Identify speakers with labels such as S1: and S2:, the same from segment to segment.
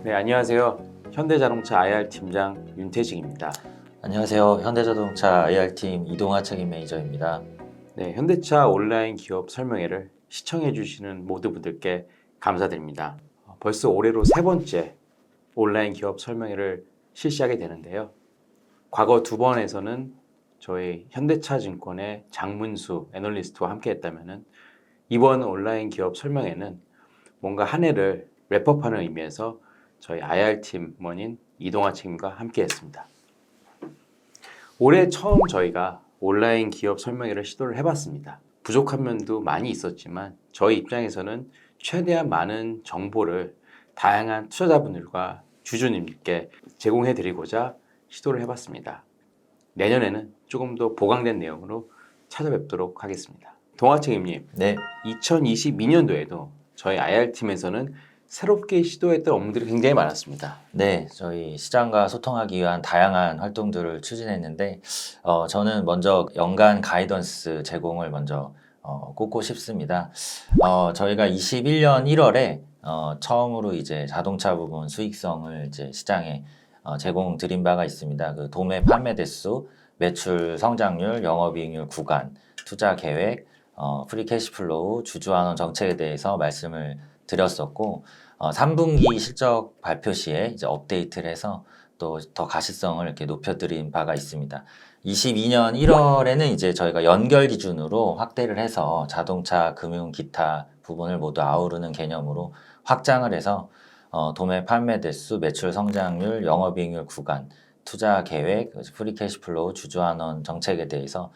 S1: 네, 안녕하세요. 현대자동차 IR 팀장 윤태식입니다.
S2: 안녕하세요. 현대자동차 IR팀 이동하 책임 매니저입니다.
S1: 네, 현대차 온라인 기업 설명회를 시청해 주시는 모든 분들께 감사드립니다. 벌써 올해로 세 번째 온라인 기업 설명회를 실시하게 되는데요. 과거 두 번에서는 저희 현대차증권의 장문수 애널리스트와 함께 했다면 이번 온라인 기업 설명회는 뭔가 한 해를 랩업하는 의미에서 저희 IR팀원인 이동하 책임과 함께 했습니다. 올해 처음 저희가 온라인 기업 설명회를 시도를 해봤습니다. 부족한 면도 많이 있었지만 저희 입장에서는 최대한 많은 정보를 다양한 투자자분들과 주주님께 제공해드리고자 시도를 해봤습니다. 내년에는 조금 더 보강된 내용으로 찾아뵙도록 하겠습니다. 동아책임님,
S2: 네,
S1: 2022년도에도 저희 IR팀에서는 새롭게 시도했던 업무들이 굉장히 많았습니다.
S2: 네, 저희 시장과 소통하기 위한 다양한 활동들을 추진했는데, 저는 먼저 연간 가이던스 제공을 먼저 꼽고 싶습니다. 저희가 21년 1월에 처음으로 이제 자동차 부분 수익성을 이제 시장에 제공 드린 바가 있습니다. 그 도매 판매 대수, 매출 성장률, 영업이익률 구간, 투자 계획, 프리 캐시플로우, 주주환원 정책에 대해서 말씀을 드렸었고 3분기 실적 발표 시에 이제 업데이트를 해서 또 더 가시성을 이렇게 높여드린 바가 있습니다. 22년 1월에는 이제 저희가 연결 기준으로 확대를 해서 자동차, 금융, 기타 부분을 모두 아우르는 개념으로 확장을 해서 도매 판매 대수, 매출 성장률, 영업이익률 구간, 투자 계획, 프리 캐시플로우, 주주환원 정책에 대해서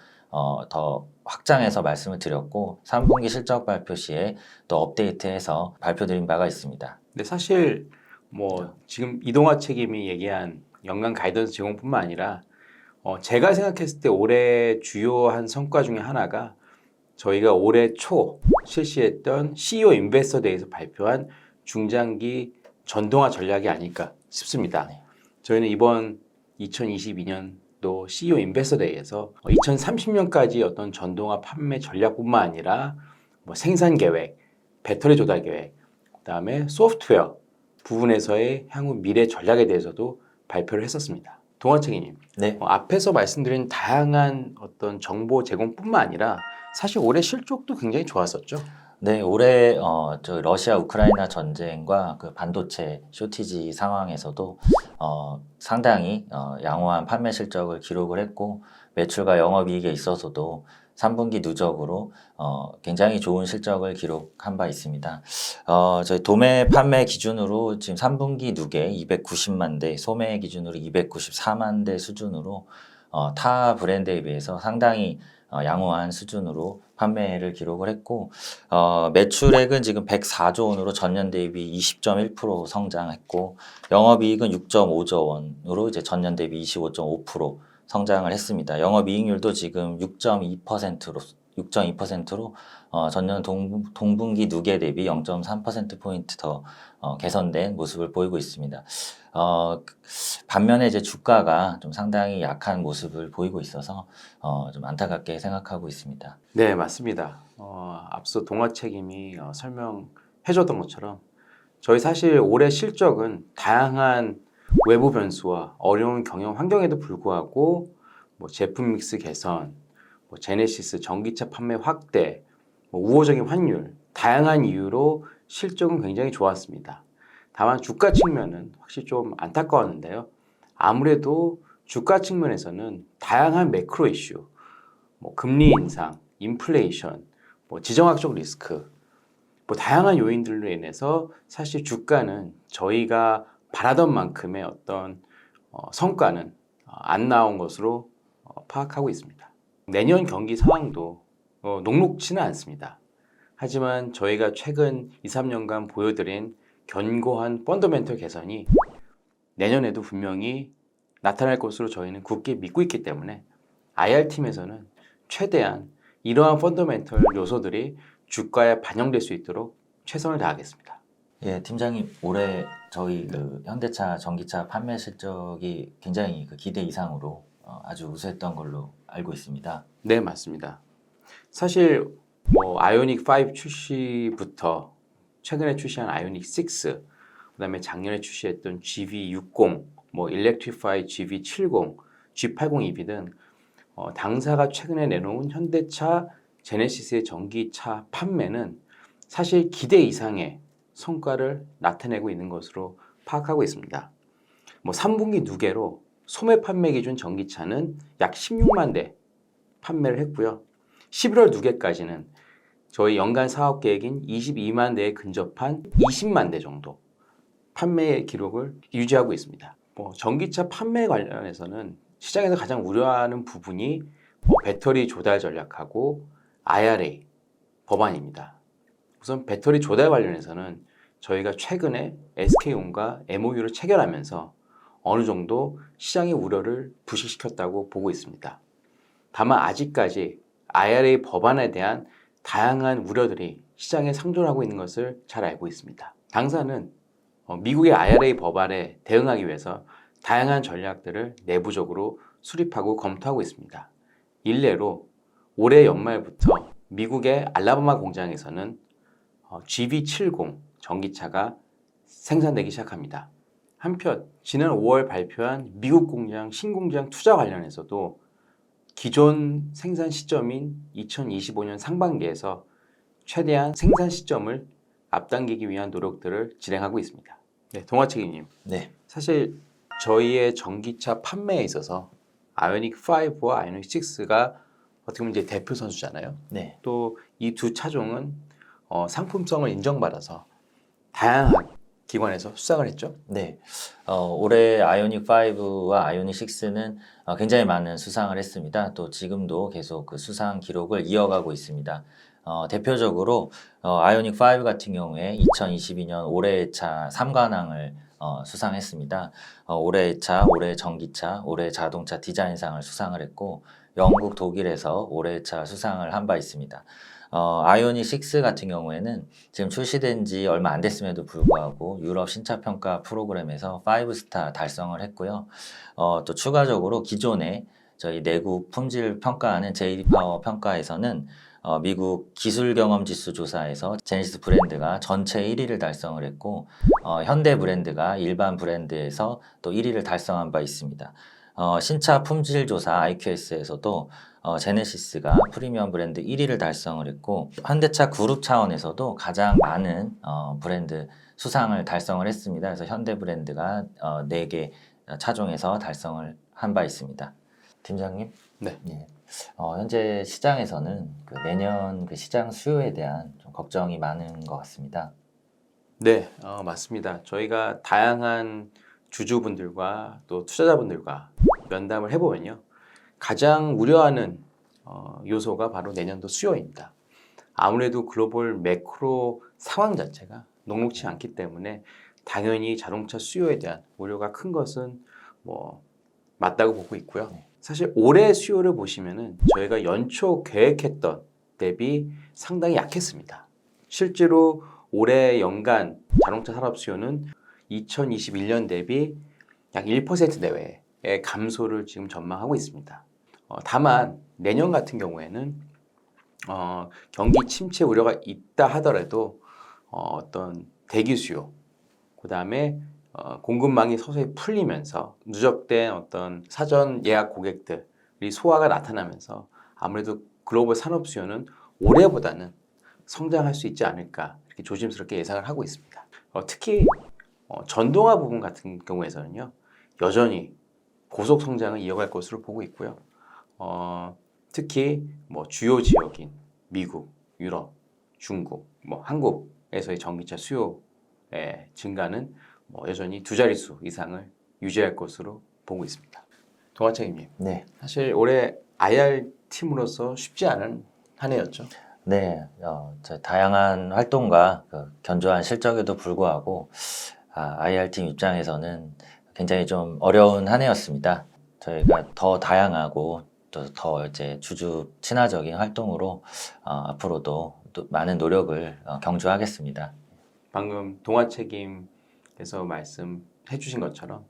S2: 더 확장해서 말씀을 드렸고 3분기 실적 발표 시에 또 업데이트해서 발표드린 바가 있습니다.
S1: 근데 사실 뭐 지금 이동화 책임이 얘기한 연간 가이던스 제공뿐만 아니라 제가 생각했을 때 올해 주요한 성과 중에 하나가 저희가 올해 초 실시했던 CEO 인베스터 데이에서 발표한 중장기 전동화 전략이 아닐까 싶습니다. 저희는 이번 2022년도 CEO 인베스터 데이에서 2030년까지 어떤 전동화 판매 전략뿐만 아니라 뭐 생산 계획, 배터리 조달 계획, 그다음에 소프트웨어 부분에서의 향후 미래 전략에 대해서도 발표를 했었습니다. 동아책임님,
S2: 네.
S1: 앞에서 말씀드린 다양한 어떤 정보 제공뿐만 아니라 사실 올해 실적도 굉장히 좋았었죠.
S2: 네, 올해 저 러시아 우크라이나 전쟁과 그 반도체 쇼티지 상황에서도 상당히 양호한 판매 실적을 기록을 했고 매출과 영업이익에 있어서도 3분기 누적으로 굉장히 좋은 실적을 기록한 바 있습니다. 저희 도매 판매 기준으로 지금 3분기 누계 290만 대, 소매 기준으로 294만 대 수준으로 타 브랜드에 비해서 상당히 양호한 수준으로 판매를 기록을 했고 매출액은 지금 104조 원으로 전년 대비 20.1% 성장했고 영업이익은 6.5조 원으로 이제 전년 대비 25.5% 성장을 했습니다. 영업이익률도 지금 6.2%로 전년 동분기 누계 대비 0.3%포인트 더 개선된 모습을 보이고 있습니다. 반면에 이제 주가가 좀 상당히 약한 모습을 보이고 있어서 좀 안타깝게 생각하고 있습니다.
S1: 네, 맞습니다. 앞서 동아 책임이 설명해줬던 것처럼 저희 사실 올해 실적은 다양한 외부 변수와 어려운 경영 환경에도 불구하고 뭐 제품 믹스 개선, 뭐 제네시스 전기차 판매 확대, 뭐 우호적인 환율, 다양한 이유로 실적은 굉장히 좋았습니다. 다만 주가 측면은 확실히 좀 안타까웠는데요. 아무래도 주가 측면에서는 다양한 매크로 이슈, 뭐 금리 인상, 인플레이션, 뭐 지정학적 리스크, 뭐 다양한 요인들로 인해서 사실 주가는 저희가 바라던 만큼의 어떤 성과는 안 나온 것으로 파악하고 있습니다. 내년 경기 상황도 녹록지는 않습니다. 하지만 저희가 최근 2, 3년간 보여드린 견고한 펀더멘털 개선이 내년에도 분명히 나타날 것으로 저희는 굳게 믿고 있기 때문에 IR팀에서는 최대한 이러한 펀더멘털 요소들이 주가에 반영될 수 있도록 최선을 다하겠습니다.
S2: 예, 팀장님 올해 저희 그 현대차 전기차 판매 실적이 굉장히 그 기대 이상으로 아주 우수했던 걸로 알고 있습니다.
S1: 네, 맞습니다. 사실 뭐 아이오닉 5 출시부터 최근에 출시한 아이오닉 6, 그다음에 작년에 출시했던 GV60, 뭐 Electrify GV70, G80 EV 등 당사가 최근에 내놓은 현대차 제네시스의 전기차 판매는 사실 기대 이상의 성과를 나타내고 있는 것으로 파악하고 있습니다. 뭐 3분기 누계로 소매 판매 기준 전기차는 약 16만 대 판매를 했고요. 11월 누계까지는 저희 연간 사업 계획인 22만 대에 근접한 20만 대 정도 판매 기록을 유지하고 있습니다. 전기차 판매 관련해서는 시장에서 가장 우려하는 부분이 배터리 조달 전략하고 IRA 법안입니다. 우선 배터리 조달 관련해서는 저희가 최근에 SK온과 MOU를 체결하면서 어느 정도 시장의 우려를 부식시켰다고 보고 있습니다. 다만 아직까지 IRA 법안에 대한 다양한 우려들이 시장에 상존하고 있는 것을 잘 알고 있습니다. 당사는 미국의 IRA 법안에 대응하기 위해서 다양한 전략들을 내부적으로 수립하고 검토하고 있습니다. 일례로 올해 연말부터 미국의 알라바마 공장에서는 GV70 전기차가 생산되기 시작합니다. 한편 지난 5월 발표한 미국 공장 신공장 투자 관련해서도 기존 생산 시점인 2025년 상반기에서 최대한 생산 시점을 앞당기기 위한 노력들을 진행하고 있습니다. 네, 동화책임님.
S2: 네.
S1: 사실 저희의 전기차 판매에 있어서 아이오닉 5와 아이오닉 6가 어떻게 보면 이제 대표 선수잖아요.
S2: 네.
S1: 또 이 두 차종은 상품성을 인정받아서 다양한 기관에서 수상을 했죠.
S2: 네. 올해 아이오닉 5와 아이오닉 6는 굉장히 많은 수상을 했습니다. 또 지금도 계속 그 수상 기록을 이어가고 있습니다. 대표적으로 아이오닉 5 같은 경우에 2022년 올해의 차 3관왕을 수상했습니다. 올해의 차, 올해 전기차, 올해 자동차 디자인상을 수상을 했고 영국, 독일에서 올해의 차 수상을 한 바 있습니다. 아이오닉 6 같은 경우에는 지금 출시된 지 얼마 안 됐음에도 불구하고 유럽 신차평가 프로그램에서 5스타 달성을 했고요. 또 추가적으로 기존에 저희 내국 품질 평가하는 JD 파워 평가에서는 미국 기술 경험 지수 조사에서 제네시스 브랜드가 전체 1위를 달성을 했고 현대 브랜드가 일반 브랜드에서 또 1위를 달성한 바 있습니다. 신차 품질 조사 IQS에서도 제네시스가 프리미엄 브랜드 1위를 달성을 했고 현대차 그룹 차원에서도 가장 많은 브랜드 수상을 달성을 했습니다. 그래서 현대 브랜드가 4개 차종에서 달성을 한 바 있습니다. 팀장님?
S1: 네.
S2: 예. 현재 시장에서는 그 내년 그 시장 수요에 대한 좀 걱정이 많은 것 같습니다.
S1: 네, 맞습니다. 저희가 다양한 주주분들과 또 투자자분들과 면담을 해보면요. 가장 우려하는 요소가 바로 내년도 수요입니다. 아무래도 글로벌 매크로 상황 자체가 녹록치 않기 때문에 당연히 자동차 수요에 대한 우려가 큰 것은 맞다고 보고 있고요. 사실 올해 수요를 보시면은 저희가 연초 계획했던 대비 상당히 약했습니다. 실제로 올해 연간 자동차 산업 수요는 2021년 대비 약 1% 내외의 감소를 지금 전망하고 있습니다. 다만 내년 같은 경우에는 경기 침체 우려가 있다 하더라도 어떤 대기 수요, 그 다음에 공급망이 서서히 풀리면서 누적된 어떤 사전 예약 고객들이 소화가 나타나면서 아무래도 글로벌 산업 수요는 올해보다는 성장할 수 있지 않을까 이렇게 조심스럽게 예상을 하고 있습니다. 특히 전동화 부분 같은 경우에서는요 여전히 고속 성장을 이어갈 것으로 보고 있고요. 특히 주요 지역인 미국, 유럽, 중국, 한국에서의 전기차 수요의 증가는 여전히 두 자릿수 이상을 유지할 것으로 보고 있습니다. 동화책임님,
S2: 네.
S1: 사실 올해 IR 팀으로서 쉽지 않은 한 해였죠.
S2: 네, 다양한 활동과 그 견조한 실적에도 불구하고 IR팀 입장에서는 굉장히 좀 어려운 한 해였습니다. 저희가 더 다양하고 또 더 이제 주주 친화적인 활동으로 앞으로도 또 많은 노력을 경주하겠습니다.
S1: 방금 동화책임께서 말씀해 주신 것처럼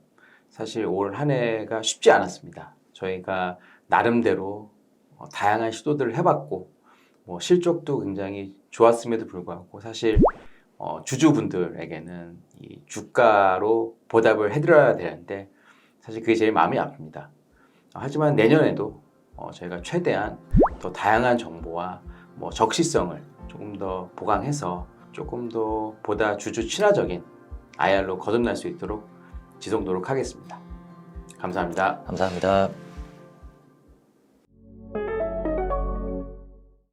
S1: 사실 올 한 해가 쉽지 않았습니다. 저희가 나름대로 다양한 시도들을 해봤고 실적도 굉장히 좋았음에도 불구하고 사실 주주분들에게는 이 주가로 보답을 해드려야 되는데 사실 그게 제일 마음이 아픕니다. 하지만 내년에도 저희가 최대한 더 다양한 정보와 뭐 적시성을 조금 더 보강해서 조금 더 보다 주주 친화적인 IR로 거듭날 수 있도록 지속 노력하겠습니다. 감사합니다.
S2: 감사합니다.